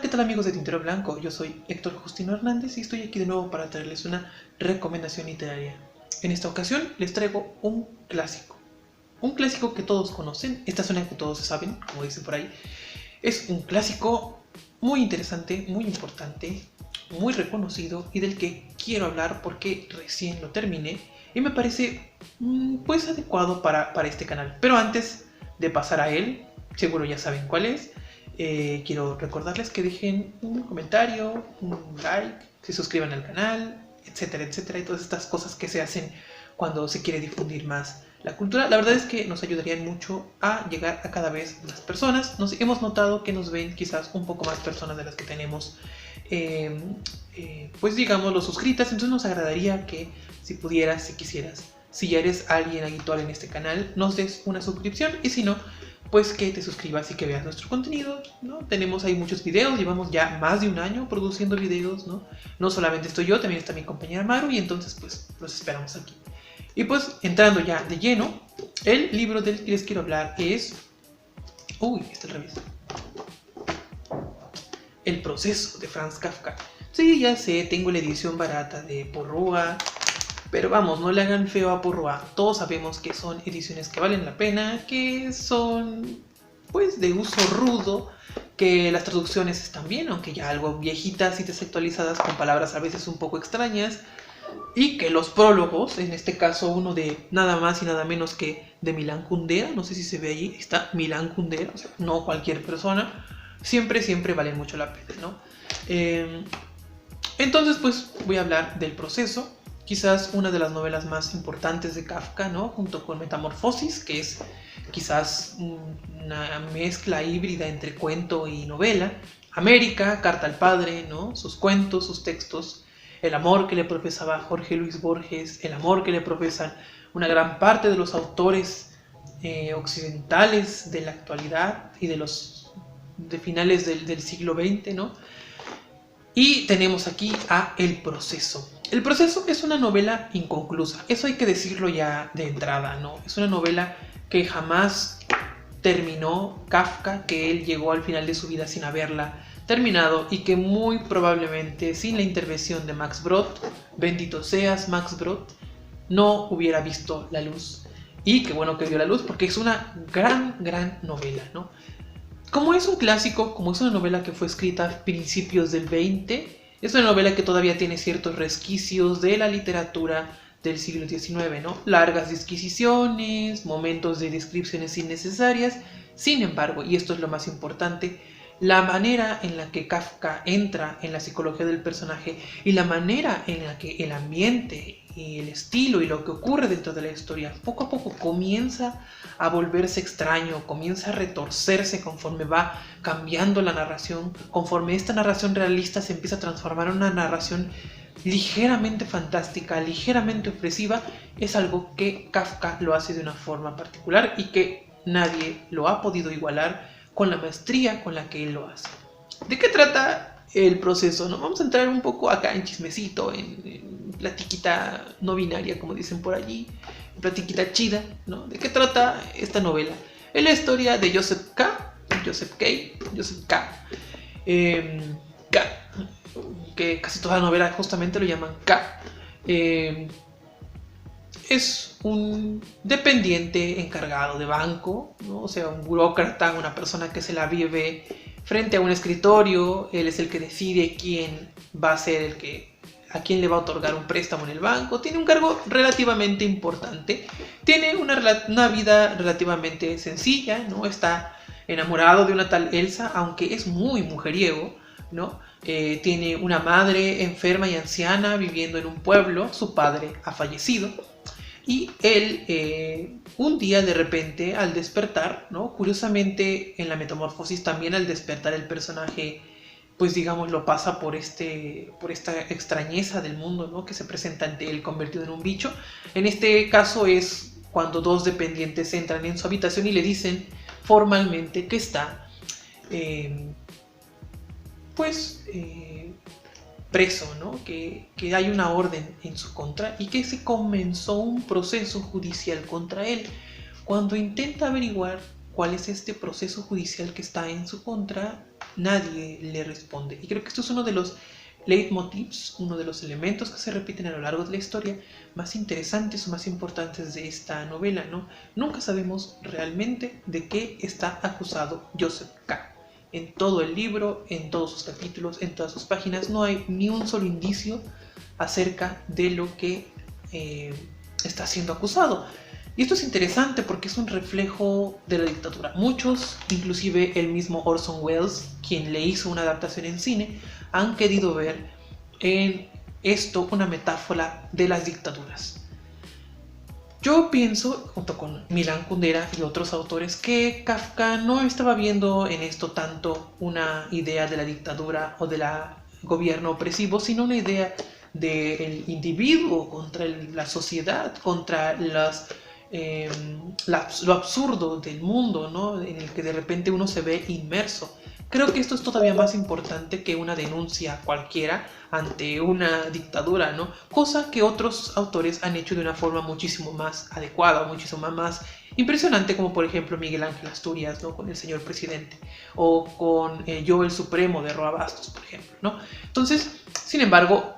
¿qué tal amigos de Tintero Blanco? Yo soy Héctor Justino Hernández y estoy aquí de nuevo para traerles una recomendación literaria. En esta ocasión les traigo un clásico que todos conocen, esta es una que todos saben, como dicen por ahí. Es un clásico muy interesante, muy importante, muy reconocido y del que quiero hablar porque recién lo terminé y me parece pues adecuado para este canal. Pero antes de pasar a él, seguro ya saben cuál es. Quiero recordarles que dejen un comentario, un like, se suscriban al canal, etcétera, etcétera, y todas estas cosas que se hacen cuando se quiere difundir más la cultura. La verdad es que nos ayudarían mucho a llegar a cada vez más personas. Hemos notado que nos ven quizás un poco más personas de las que tenemos, pues digamos, los suscritas. Entonces nos agradaría que si pudieras, si quisieras, si ya eres alguien habitual en este canal, nos des una suscripción, y si no, pues que te suscribas y que veas nuestro contenido, ¿no? Tenemos ahí muchos videos, llevamos ya más de un año produciendo videos, ¿no? No solamente estoy yo, también está mi compañera Maru, y entonces pues los esperamos aquí. Y pues entrando ya de lleno, el libro del que les quiero hablar es... Uy, está al revés. El proceso, de Franz Kafka. Sí, ya sé, tengo la edición barata de Porrúa, pero vamos, no le hagan feo a Porrúa. Todos sabemos que son ediciones que valen la pena, que son pues de uso rudo, que las traducciones están bien, aunque ya algo viejitas y desactualizadas, con palabras a veces un poco extrañas, y que los prólogos, en este caso uno de nada más y nada menos que de Milan Kundera, no sé si se ve allí, está Milan Kundera, o sea, no cualquier persona, siempre valen mucho la pena, ¿no? Entonces pues voy a hablar del proceso. Quizás una de las novelas más importantes de Kafka, ¿no? Junto con Metamorfosis, que es quizás una mezcla híbrida entre cuento y novela. América, Carta al Padre, ¿no? Sus cuentos, sus textos, el amor que le profesaba Jorge Luis Borges, el amor que le profesan una gran parte de los autores occidentales de la actualidad y de finales del siglo XX, ¿no? Y tenemos aquí a El proceso. El proceso es una novela inconclusa, eso hay que decirlo ya de entrada, ¿no? Es una novela que jamás terminó Kafka, que él llegó al final de su vida sin haberla terminado y que muy probablemente sin la intervención de Max Brod, bendito seas Max Brod, no hubiera visto la luz. Y qué bueno que vio la luz porque es una gran novela, ¿no? Como es un clásico, como es una novela que fue escrita a principios del 20, es una novela que todavía tiene ciertos resquicios de la literatura del siglo XIX, ¿no? Largas disquisiciones, momentos de descripciones innecesarias. Sin embargo, y esto es lo más importante, la manera en la que Kafka entra en la psicología del personaje y la manera en la que el ambiente y el estilo y lo que ocurre dentro de la historia poco a poco comienza a volverse extraño, comienza a retorcerse conforme va cambiando la narración, conforme esta narración realista se empieza a transformar en una narración ligeramente fantástica, ligeramente opresiva, es algo que Kafka lo hace de una forma particular y que nadie lo ha podido igualar con la maestría con la que él lo hace. ¿De qué trata el proceso? ¿No? Vamos a entrar un poco acá en chismecito, en platiquita no binaria, como dicen por allí, en platiquita chida, ¿no? ¿De qué trata esta novela? Es la historia de Joseph K., que casi toda la novela justamente lo llaman K. Es un dependiente encargado de banco, ¿no? O sea, un burócrata, una persona que se la vive frente a un escritorio. Él es el que decide quién va a ser a quién le va a otorgar un préstamo en el banco. Tiene un cargo relativamente importante, tiene una vida relativamente sencilla, ¿no? Está enamorado de una tal Elsa, aunque es muy mujeriego, ¿no? Tiene una madre enferma y anciana viviendo en un pueblo, su padre ha fallecido. Y él, un día de repente, al despertar, ¿no? Curiosamente, en la Metamorfosis también al despertar el personaje, pues digamos, lo pasa por esta extrañeza del mundo, ¿no? Que se presenta ante él convertido en un bicho. En este caso es cuando dos dependientes entran en su habitación y le dicen formalmente que está, preso, ¿no? Que hay una orden en su contra y que se comenzó un proceso judicial contra él. Cuando intenta averiguar cuál es este proceso judicial que está en su contra, nadie le responde. Y creo que esto es uno de los leitmotivs, uno de los elementos que se repiten a lo largo de la historia más interesantes o más importantes de esta novela, ¿no? Nunca sabemos realmente de qué está acusado Joseph K. En todo el libro, en todos sus capítulos, en todas sus páginas, no hay ni un solo indicio acerca de lo que está siendo acusado. Y esto es interesante porque es un reflejo de la dictadura. Muchos, inclusive el mismo Orson Welles, quien le hizo una adaptación en cine, han querido ver en esto una metáfora de las dictaduras. Yo pienso, junto con Milan Kundera y otros autores, que Kafka no estaba viendo en esto tanto una idea de la dictadura o del gobierno opresivo, sino una idea del individuo contra la sociedad, contra lo absurdo del mundo, ¿no? En el que de repente uno se ve inmerso. Creo que esto es todavía más importante que una denuncia cualquiera ante una dictadura, ¿no? Cosa que otros autores han hecho de una forma muchísimo más adecuada, muchísimo más impresionante, como por ejemplo Miguel Ángel Asturias, ¿no? Con El Señor Presidente, o con Yo el Supremo de Roa Bastos, por ejemplo, ¿no? Entonces, sin embargo,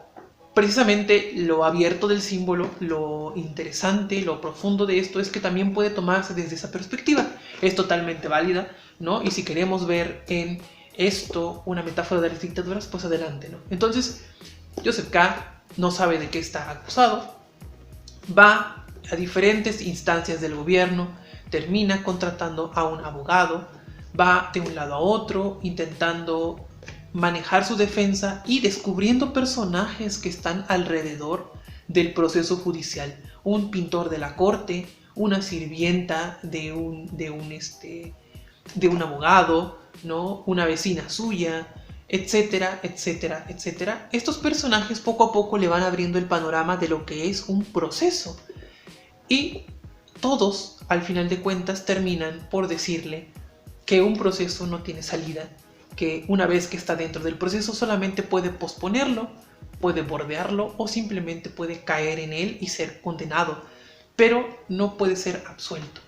precisamente lo abierto del símbolo, lo interesante, lo profundo de esto es que también puede tomarse desde esa perspectiva. Es totalmente válida, ¿no? Y si queremos ver en esto una metáfora de las dictaduras, pues adelante, ¿no? Entonces, Joseph K. no sabe de qué está acusado, va a diferentes instancias del gobierno, termina contratando a un abogado, va de un lado a otro intentando manejar su defensa y descubriendo personajes que están alrededor del proceso judicial. Un pintor de la corte, una sirvienta de un abogado, ¿no? Una vecina suya, etcétera, etcétera, etcétera. Estos personajes poco a poco le van abriendo el panorama de lo que es un proceso. Y todos, al final de cuentas, terminan por decirle que un proceso no tiene salida, que una vez que está dentro del proceso solamente puede posponerlo, puede bordearlo o simplemente puede caer en él y ser condenado, pero no puede ser absuelto.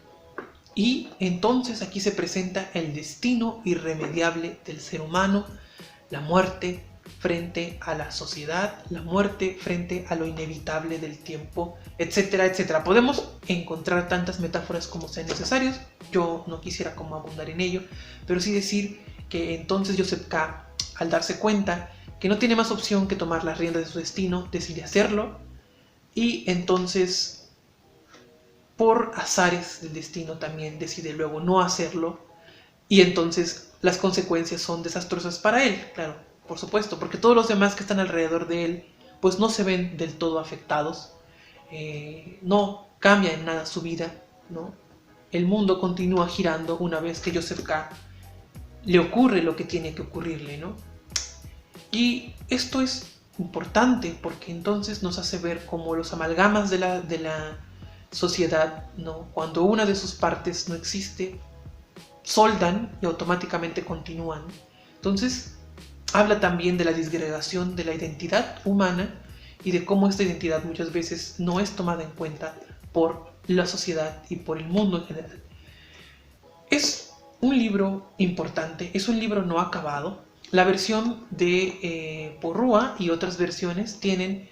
Y entonces aquí se presenta el destino irremediable del ser humano, la muerte frente a la sociedad, la muerte frente a lo inevitable del tiempo, etcétera, etcétera. Podemos encontrar tantas metáforas como sean necesarias, yo no quisiera como abundar en ello, pero sí decir que entonces Joseph K., al darse cuenta que no tiene más opción que tomar las riendas de su destino, decide hacerlo, y entonces, por azares del destino, también decide luego no hacerlo, y entonces las consecuencias son desastrosas para él, claro, por supuesto, porque todos los demás que están alrededor de él, pues no se ven del todo afectados, no cambia en nada su vida, ¿no? El mundo continúa girando una vez que Joseph K. le ocurre lo que tiene que ocurrirle, ¿no? Y esto es importante porque entonces nos hace ver cómo los amalgamas de la sociedad, ¿no? Cuando una de sus partes no existe, soldan y automáticamente continúan. Entonces, habla también de la disgregación de la identidad humana y de cómo esta identidad muchas veces no es tomada en cuenta por la sociedad y por el mundo en general. Es un libro importante, es un libro no acabado. La versión de Porrúa y otras versiones tienen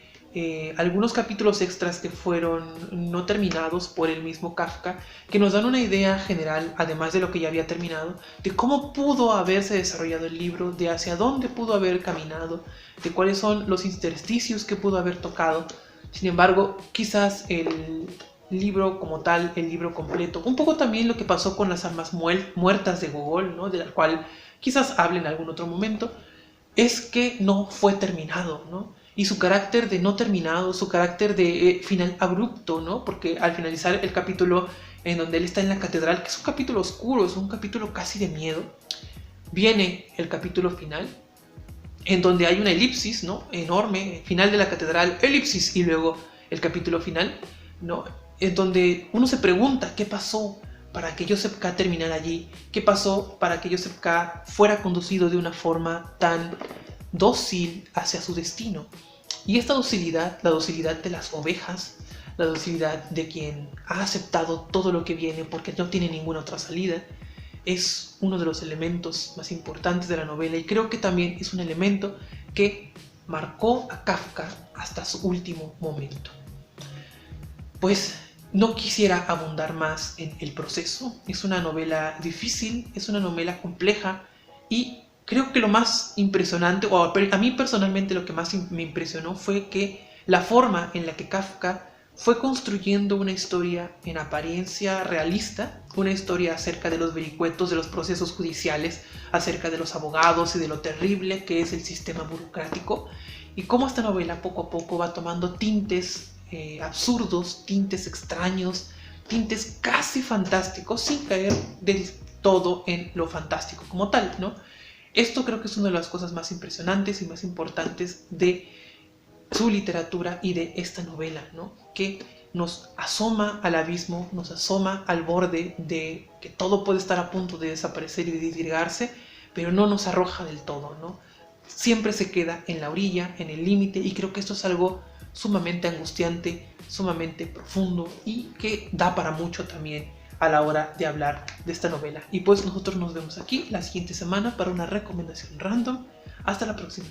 algunos capítulos extras que fueron no terminados por el mismo Kafka, que nos dan una idea general, además de lo que ya había terminado, de cómo pudo haberse desarrollado el libro, de hacia dónde pudo haber caminado, de cuáles son los intersticios que pudo haber tocado. Sin embargo, quizás el libro como tal, el libro completo, un poco también lo que pasó con las almas muertas de Gogol, ¿no? De la cual quizás hable en algún otro momento, es que no fue terminado, ¿no? Y su carácter de no terminado, su carácter de final abrupto, ¿no? Porque al finalizar el capítulo en donde él está en la catedral, que es un capítulo oscuro, es un capítulo casi de miedo, viene el capítulo final, en donde hay una elipsis, ¿no? Enorme, final de la catedral, elipsis, y luego el capítulo final, ¿no? En donde uno se pregunta qué pasó para que Joseph K. terminara allí, qué pasó para que Joseph K. fuera conducido de una forma tan dócil hacia su destino. Y esta docilidad, la docilidad de las ovejas, la docilidad de quien ha aceptado todo lo que viene porque no tiene ninguna otra salida, es uno de los elementos más importantes de la novela y creo que también es un elemento que marcó a Kafka hasta su último momento. Pues no quisiera abundar más en el proceso. Es una novela difícil, es una novela compleja y creo que lo más impresionante, o a mí personalmente lo que más me impresionó fue que la forma en la que Kafka fue construyendo una historia en apariencia realista, una historia acerca de los vericuetos de los procesos judiciales, acerca de los abogados y de lo terrible que es el sistema burocrático, y cómo esta novela poco a poco va tomando tintes absurdos, tintes extraños, tintes casi fantásticos, sin caer del todo en lo fantástico como tal, ¿no? Esto creo que es una de las cosas más impresionantes y más importantes de su literatura y de esta novela, ¿no? Que nos asoma al abismo, nos asoma al borde de que todo puede estar a punto de desaparecer y de disgregarse, pero no nos arroja del todo, ¿no? Siempre se queda en la orilla, en el límite, y creo que esto es algo sumamente angustiante, sumamente profundo y que da para mucho también a la hora de hablar de esta novela. Y pues nosotros nos vemos aquí la siguiente semana para una recomendación random. Hasta la próxima.